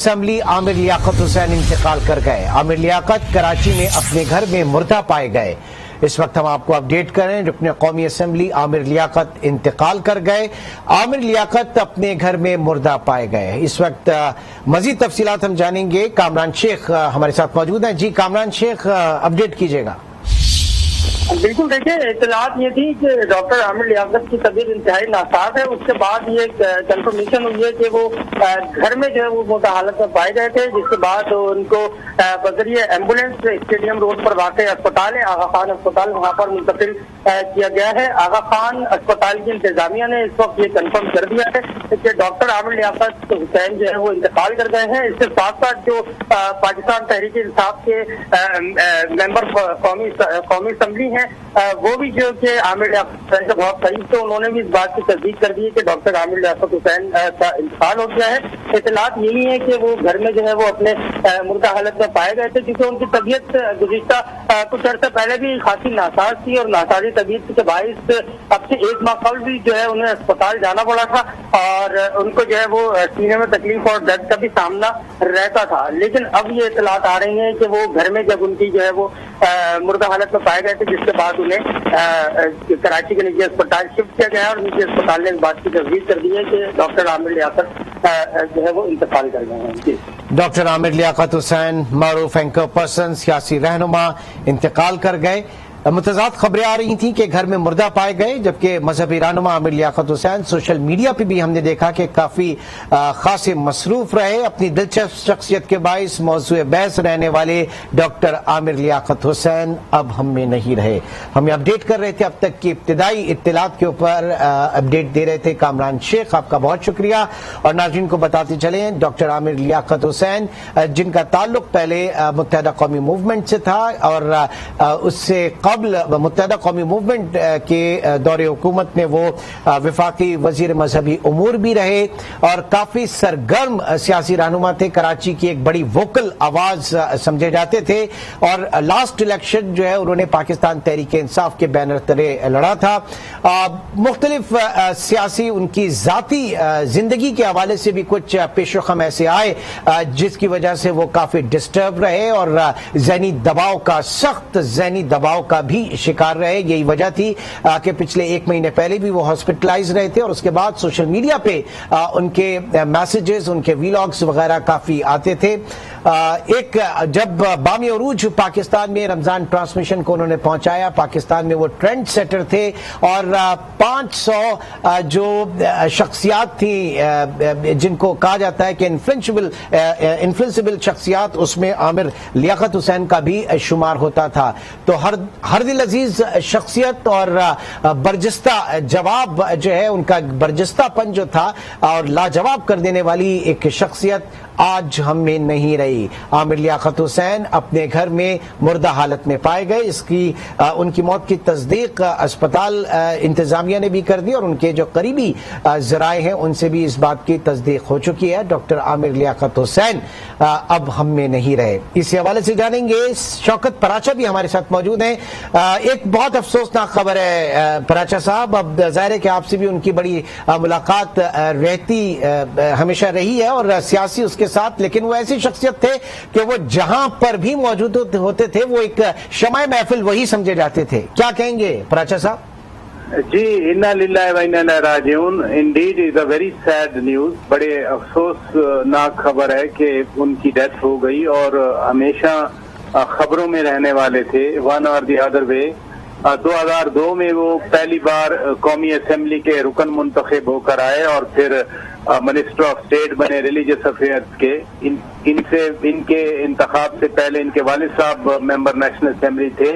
Assembly Aamir Liaquat حسین انتقال کر گئے۔ عامر لیاقت کراچی میں اپنے گھر میں مردہ پائے گئے۔ اس وقت ہم آپ کو اپڈیٹ کریں، رکن قومی اسمبلی عامر لیاقت انتقال کر گئے۔ عامر لیاقت اپنے گھر میں مردہ پائے گئے۔ اس وقت مزید تفصیلات ہم جانیں گے۔ کامران شیخ ہمارے ساتھ موجود ہیں۔ جی کامران شیخ، اپڈیٹ کیجیے گا۔ بالکل، دیکھیں اطلاعات یہ تھی کہ ڈاکٹر عامر لیاقت کی طبیعت انتہائی ناساز ہے۔ اس کے بعد یہ کنفرمیشن ہوئی ہے کہ وہ گھر میں جو ہے وہ مردہ حالت میں پائے گئے تھے، جس کے بعد ان کو بذریعہ ایمبولینس اسٹیڈیم روڈ پر واقع اسپتال ہے آغا خان اسپتال، وہاں پر منتقل کیا گیا ہے۔ آغا خان اسپتال کی انتظامیہ نے اس وقت یہ کنفرم کر دیا ہے کہ ڈاکٹر عامر لیاقت حسین جو ہے وہ انتقال کر گئے ہیں۔ اس کے ساتھ ساتھ جو پاکستان تحریک انصاف کے ممبر قومی اسمبلی ہیں، وہ بھی جو کہ عامر لیاقت حسین کے بہت قریب تھے، انہوں نے بھی اس بات کی تصدیق کر دی ہے کہ ڈاکٹر عامر لیاقت حسین کا انتقال ہو گیا ہے۔ اطلاعات یہی ہے کہ وہ گھر میں جو ہے وہ اپنے مردہ حالت میں پائے گئے تھے، کیونکہ ان کی طبیعت گزشتہ کچھ عرصے پہلے بھی خاصی ناساز تھی، اور ناسازی طبیعت کے باعث اب سے 1 ماہ قبل بھی جو ہے انہیں اسپتال جانا پڑا تھا، اور ان کو جو ہے وہ سینے میں تکلیف اور درد کا بھی سامنا رہتا تھا۔ لیکن اب یہ اطلاعات آ رہی ہیں کہ وہ گھر میں جب ان کی جو ہے وہ مردہ حالت میں پائے گئے تھے، جس کے بعد انہیں کراچی کے نجی اسپتال شفٹ کیا گیا، اور نجی اسپتال نے اس بات کی تصدیق کر دی ہے کہ ڈاکٹر عامر لیاقت جو ہے وہ انتقال کر گئے ہیں۔ جی ڈاکٹر عامر لیاقت حسین، معروف اینکر پرسن، سیاسی رہنما، انتقال کر گئے۔ متضاد خبریں آ رہی تھیں کہ گھر میں مردہ پائے گئے، جبکہ مذہبی رہنما عامر لیاقت حسین سوشل میڈیا پہ بھی ہم نے دیکھا کہ کافی خاصے مصروف رہے۔ اپنی دلچسپ شخصیت کے باعث موضوع بحث رہنے والے ڈاکٹر عامر لیاقت حسین اب ہم میں نہیں رہے۔ ہمیں اپڈیٹ کر رہے تھے، اب تک کی ابتدائی اطلاعات کے اوپر اپڈیٹ دے رہے تھے کامران شیخ، آپ کا بہت شکریہ۔ اور ناظرین کو بتاتے چلیں، ڈاکٹر عامر لیاقت حسین جن کا تعلق پہلے متحدہ قومی موومنٹ سے تھا، اور اس سے قبل متحدہ قومی موومنٹ کے دور حکومت میں وہ وفاقی وزیر مذہبی امور بھی رہے، اور کافی سرگرم سیاسی رہنما تھے۔ کراچی کی ایک بڑی ووکل آواز سمجھے جاتے تھے، اور لاسٹ الیکشن جو ہے انہوں نے پاکستان تحریک انصاف کے بینر تلے لڑا تھا۔ مختلف سیاسی ان کی ذاتی زندگی کے حوالے سے بھی کچھ پیش و خم ایسے آئے جس کی وجہ سے وہ کافی ڈسٹرب رہے، اور ذہنی دباؤ کا، سخت ذہنی دباؤ کا بھی شکار رہے۔ یہی وجہ تھی کہ پچھلے 1 مہینے پہلے بھی وہ ہاسپٹلائز رہے تھے، اور اس کے بعد سوشل میڈیا پہ ان کے میسیجز، ان کے ویلاگز وغیرہ کافی آتے تھے۔ ایک جب بامی عروج پاکستان میں رمضان ٹرانسمیشن کو انہوں نے پہنچایا، پاکستان میں وہ ٹرینڈ سیٹر تھے، اور 500 جو شخصیات تھیں جن کو کہا جاتا ہے کہ انفلوئنسبل شخصیات، اس میں عامر لیاقت حسین کا بھی شمار ہوتا تھا۔ تو ہر دل عزیز شخصیت اور برجستہ جواب جو ہے، ان کا برجستہ پن جو تھا اور لاجواب کر دینے والی ایک شخصیت آج ہم میں نہیں رہی۔ عامر لیاقت حسین اپنے گھر میں مردہ حالت میں پائے گئے۔ ان کی موت کی تصدیق اسپتال انتظامیہ نے بھی کر دی، اور ان کے جو قریبی ذرائع ہیں ان سے بھی اس بات کی تصدیق ہو چکی ہے۔ ڈاکٹر عامر لیاقت حسین اب ہم میں نہیں رہے۔ اسی حوالے سے جانیں گے، شوکت پراچا بھی ہمارے ساتھ موجود ہیں۔ ایک بہت افسوسناک خبر ہے پراچا صاحب، اب ظاہر ہے کہ آپ سے بھی ان کی بڑی ملاقات رہتی ہمیشہ رہی ہے، اور سیاسی اس کے ساتھ، لیکن وہ ایسی شخصیت تھے کہ وہ جہاں پر بھی موجود ہوتے تھے وہ ایک شمع محفل وہی سمجھے جاتے تھے۔ کیا کہیں گے پراچا صاحب؟ جی، انا للہ و انا الیہ راجعون، indeed is a very sad news. بڑے افسوسناک خبر ہے کہ ان کی ڈیتھ ہو گئی، اور ہمیشہ خبروں میں رہنے والے تھے، ون اور دی ادر وے۔ 2002 میں وہ پہلی بار قومی اسمبلی کے رکن منتخب ہو کر آئے، اور پھر منسٹر آف اسٹیٹ بنے ریلیجس افیئرز کے۔ ان کے انتخاب سے پہلے ان کے والد صاحب ممبر نیشنل اسمبلی تھے۔